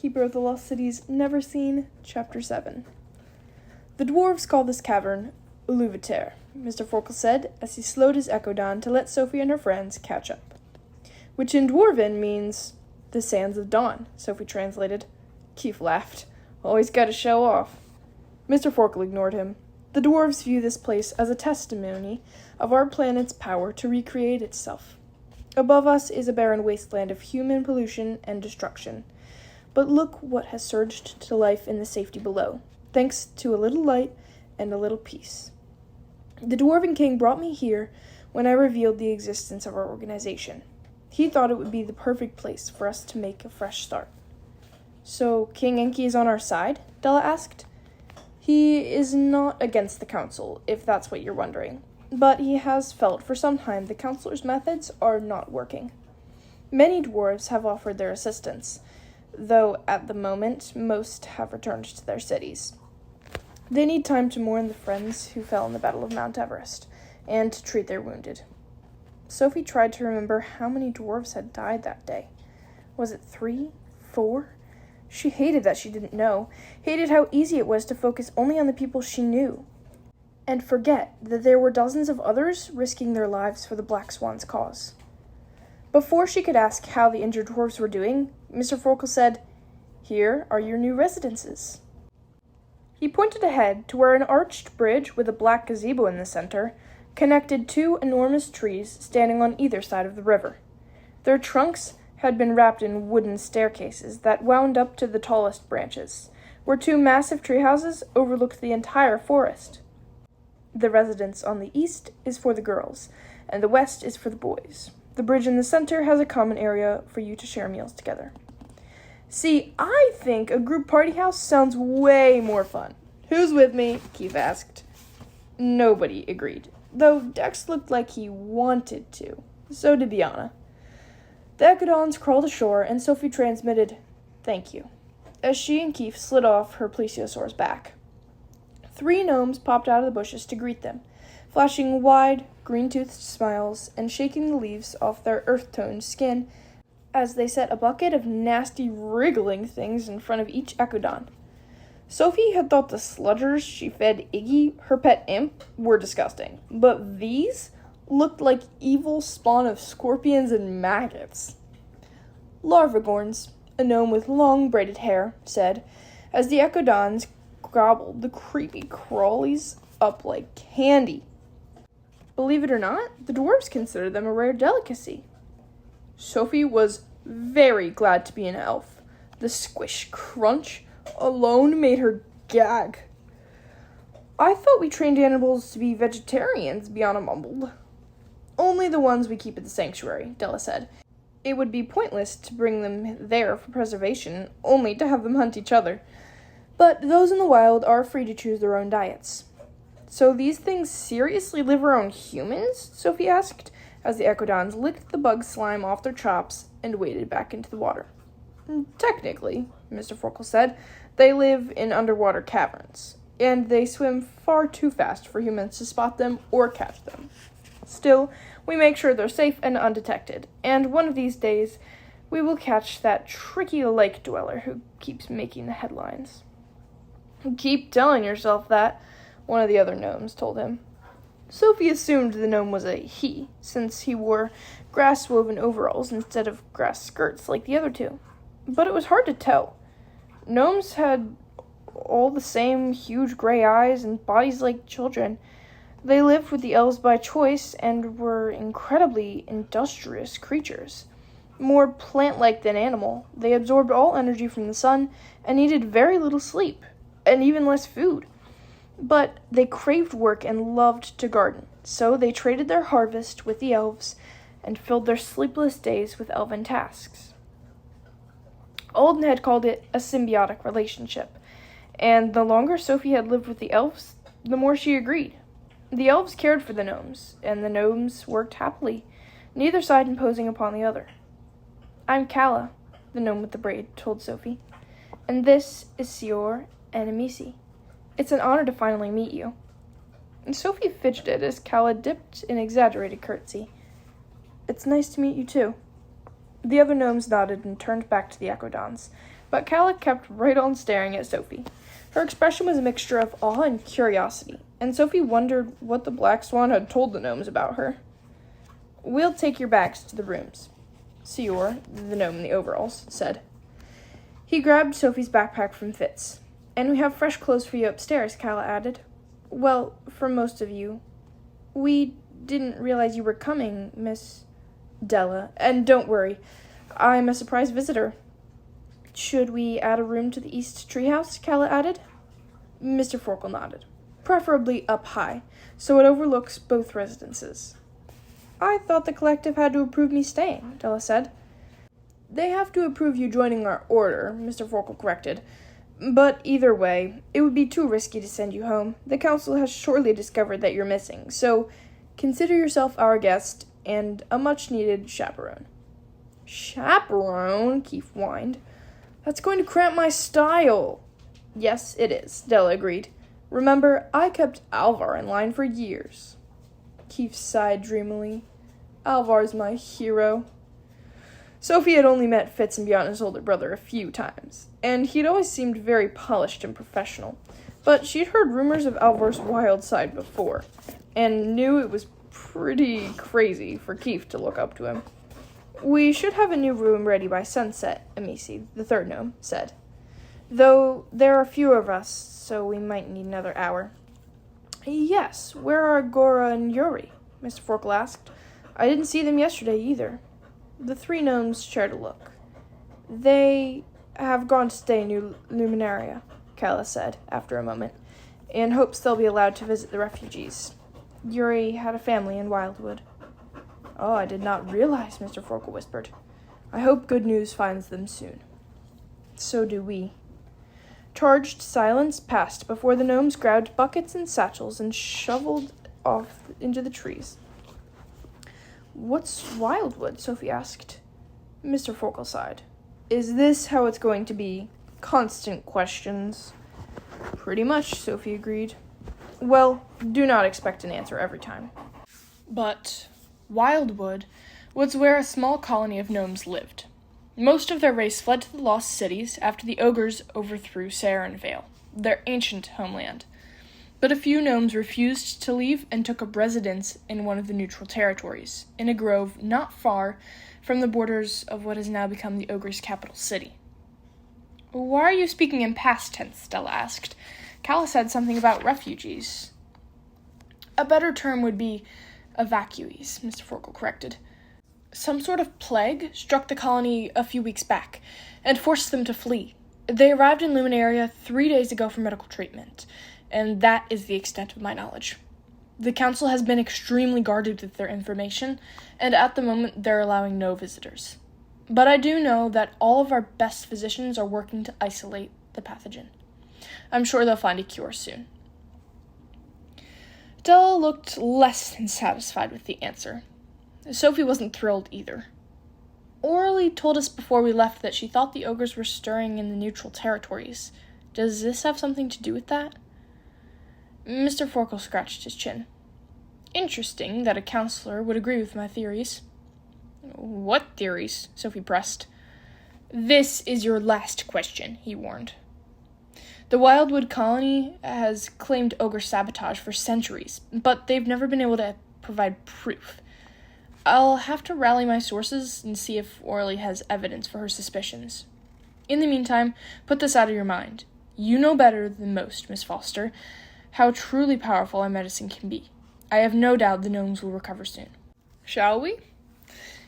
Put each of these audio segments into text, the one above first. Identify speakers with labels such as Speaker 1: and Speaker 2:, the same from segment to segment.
Speaker 1: Keeper of the Lost Cities, Neverseen, Chapter 7. The dwarves call this cavern Uluvater, Mr. Forkle said, as he slowed his echo down to let Sophie and her friends catch up. Which in Dwarven means the sands of dawn, Sophie translated. Keith laughed. Always gotta show off. Mr. Forkle ignored him. The dwarves view this place as a testimony of our planet's power to recreate itself. Above us is a barren wasteland of human pollution and destruction. But look what has surged to life in the safety below, thanks to a little light and a little peace. The Dwarven King brought me here when I revealed the existence of our organization. He thought it would be the perfect place for us to make a fresh start. So King Enki is on our side? Della asked. He is not against the council, if that's what you're wondering. But he has felt for some time the councilor's methods are not working. Many dwarves have offered their assistance, though at the moment most have returned to their cities. They need time to mourn the friends who fell in the Battle of Mount Everest, and to treat their wounded. Sophie tried to remember how many dwarves had died that day. Was it 3? 4? She hated that she didn't know, hated how easy it was to focus only on the people she knew, and forget that there were dozens of others risking their lives for the Black Swan's cause. Before she could ask how the injured dwarves were doing, Mr. Forkle said, "Here are your new residences." He pointed ahead to where an arched bridge with a black gazebo in the center connected two enormous trees standing on either side of the river. Their trunks had been wrapped in wooden staircases that wound up to the tallest branches, where two massive treehouses overlooked the entire forest. The residence on the east is for the girls, and the west is for the boys. The bridge in the center has a common area for you to share meals together. See, I think a group party house sounds way more fun. Who's with me? Keith asked. Nobody agreed, though Dex looked like he wanted to. So did Biana. The Ecodons crawled ashore, and Sophie transmitted, "Thank you," as she and Keith slid off her plesiosaur's back. 3 gnomes popped out of the bushes to greet them, flashing wide, green-toothed smiles and shaking the leaves off their earth-toned skin as they set a bucket of nasty, wriggling things in front of each Ecodon. Sophie had thought the sludgers she fed Iggy, her pet imp, were disgusting, but these looked like evil spawn of scorpions and maggots. Larvagorns, a gnome with long braided hair, said, as the Ecodons gobbled the creepy crawlies up like candy. Believe it or not, the dwarves consider them a rare delicacy. Sophie was very glad to be an elf. The squish crunch alone made her gag. I thought we trained animals to be vegetarians, Biana mumbled. Only the ones we keep at the sanctuary, Della said. It would be pointless to bring them there for preservation, only to have them hunt each other. But those in the wild are free to choose their own diets. So these things seriously live around humans? Sophie asked, as the Ecodons licked the bug slime off their chops and waded back into the water. Technically, Mr. Forkle said, they live in underwater caverns, and they swim far too fast for humans to spot them or catch them. Still, we make sure they're safe and undetected, and one of these days, we will catch that tricky lake dweller who keeps making the headlines. Keep telling yourself that, one of the other gnomes told him. Sophie assumed the gnome was a he, since he wore grass-woven overalls instead of grass skirts like the other two. But it was hard to tell. Gnomes had all the same huge gray eyes and bodies like children. They lived with the elves by choice and were incredibly industrious creatures. More plant-like than animal, they absorbed all energy from the sun and needed very little sleep, and even less food. But they craved work and loved to garden, so they traded their harvest with the elves and filled their sleepless days with elven tasks. Alden had called it a symbiotic relationship, and the longer Sophie had lived with the elves, the more she agreed. The elves cared for the gnomes, and the gnomes worked happily, neither side imposing upon the other. "I'm Kala," the gnome with the braid told Sophie, "and this is Sior and Amisi. It's an honor to finally meet you." And Sophie fidgeted as Kala dipped an exaggerated curtsy. "It's nice to meet you, too." The other gnomes nodded and turned back to the Ecodons, but Calla kept right on staring at Sophie. Her expression was a mixture of awe and curiosity, and Sophie wondered what the Black Swan had told the gnomes about her. "We'll take your bags to the rooms," Sior, the gnome in the overalls, said. He grabbed Sophie's backpack from Fitz. "And we have fresh clothes for you upstairs," Calla added. "Well, for most of you. We didn't realize you were coming, Miss Della. And don't worry, I'm a surprise visitor." "Should we add a room to the East Treehouse?" Calla added. Mr. Forkle nodded. "Preferably up high, so it overlooks both residences." "I thought the collective had to approve me staying," Della said. "They have to approve you joining our order," Mr. Forkle corrected. "But either way, it would be too risky to send you home. The council has surely discovered that you're missing, so consider yourself our guest and a much-needed chaperone." "Chaperone?" Keith whined. "That's going to cramp my style." "Yes, it is," Della agreed. "Remember, I kept Alvar in line for years." Keith sighed dreamily. "Alvar's my hero." Sophie had only met Fitz and Bianca's older brother a few times, and he'd always seemed very polished and professional. But she'd heard rumors of Alvar's wild side before, and knew it was pretty crazy for Keith to look up to him. "We should have a new room ready by sunset," Amici, the third gnome, said. "Though there are fewer of us, so we might need another hour." "Yes, where are Gora and Yuri?" Mr. Forkle asked. "I didn't see them yesterday either." The three gnomes shared a look. "They have gone to stay in New Luminaria," Calla said, after a moment, "in hopes they'll be allowed to visit the refugees. Yuri had a family in Wildwood." "Oh, I did not realize," Mr. Forkle whispered. "I hope good news finds them soon." "So do we." Charged silence passed before the gnomes grabbed buckets and satchels and shoveled off into the trees. "What's Wildwood?" Sophie asked. Mr. Forkle sighed. "Is this how it's going to be? Constant questions." "Pretty much," Sophie agreed. "Well, do not expect an answer every time." But Wildwood was where a small colony of gnomes lived. Most of their race fled to the lost cities after the ogres overthrew Sarenvale, their ancient homeland. But a few gnomes refused to leave and took up residence in one of the neutral territories, in a grove not far from the borders of what has now become the ogre's capital city. "Why are you speaking in past tense?" Stella asked. "Calla said something about refugees." "A better term would be evacuees," Mr. Forkle corrected. "Some sort of plague struck the colony a few weeks back and forced them to flee. They arrived in Luminaria 3 days ago for medical treatment, and that is the extent of my knowledge. The council has been extremely guarded with their information, and at the moment they're allowing no visitors. But I do know that all of our best physicians are working to isolate the pathogen. I'm sure they'll find a cure soon." Della looked less than satisfied with the answer. Sophie wasn't thrilled either. "Orly told us before we left that she thought the ogres were stirring in the neutral territories. Does this have something to do with that?" Mr. Forkle scratched his chin. "Interesting that a counselor would agree with my theories." "What theories?" Sophie pressed. "This is your last question," he warned. "The Wildwood colony has claimed ogre sabotage for centuries, but they've never been able to provide proof. I'll have to rally my sources and see if Orly has evidence for her suspicions. In the meantime, put this out of your mind. You know better than most, Miss Foster, how truly powerful our medicine can be. I have no doubt the gnomes will recover soon. Shall we?"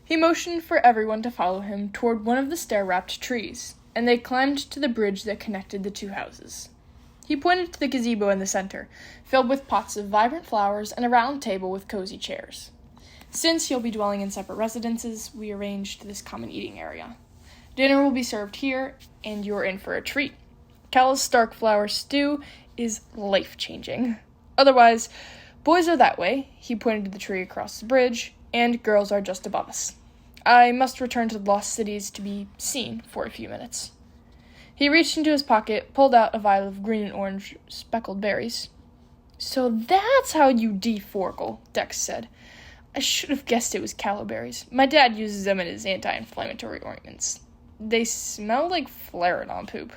Speaker 1: He motioned for everyone to follow him toward one of the stair-wrapped trees, and they climbed to the bridge that connected the two houses. He pointed to the gazebo in the center, filled with pots of vibrant flowers and a round table with cozy chairs. "Since you'll be dwelling in separate residences, we arranged this common eating area. Dinner will be served here, and you're in for a treat. Calla's Starkflower stew is life-changing. Otherwise, boys are that way," he pointed to the tree across the bridge, "and girls are just above us. I must return to the lost cities to be seen for a few minutes." He reached into his pocket, pulled out a vial of green and orange speckled berries. "So that's how you deforkle," Dex said. I should have guessed it was caloberries. My dad uses them in his anti-inflammatory ointments. They smell like Flareon poop.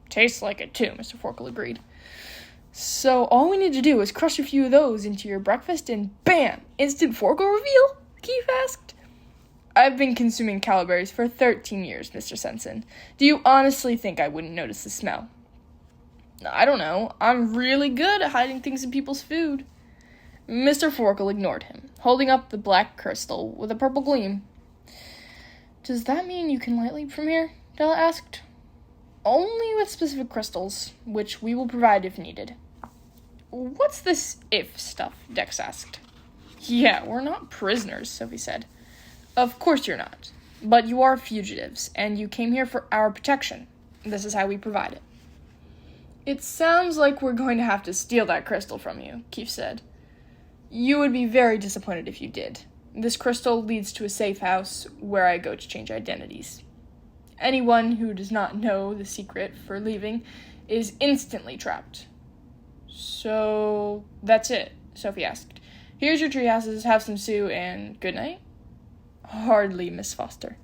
Speaker 1: Tastes like it too, Mr. Forkle agreed. So all we need to do is crush a few of those into your breakfast and bam! Instant Forkle reveal? Keith asked. I've been consuming caloberries for 13 years, Mr. Sensen. Do you honestly think I wouldn't notice the smell? I don't know. I'm really good at hiding things in people's food. Mr. Forkle ignored him, holding up the black crystal with a purple gleam. Does that mean you can light leap from here? Della asked. Only with specific crystals, which we will provide if needed. What's this if stuff? Dex asked. Yeah, we're not prisoners, Sophie said. Of course you're not, but you are fugitives, and you came here for our protection. This is how we provide it. It sounds like we're going to have to steal that crystal from you, Keith said. You would be very disappointed if you did. This crystal leads to a safe house where I go to change identities. Anyone who does not know the secret for leaving is instantly trapped. So, that's it, Sophie asked. Here's your tree houses, have some stew, and good night? Hardly, Miss Foster.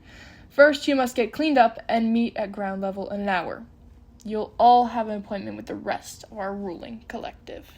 Speaker 1: First, you must get cleaned up and meet at ground level in an hour. You'll all have an appointment with the rest of our ruling collective.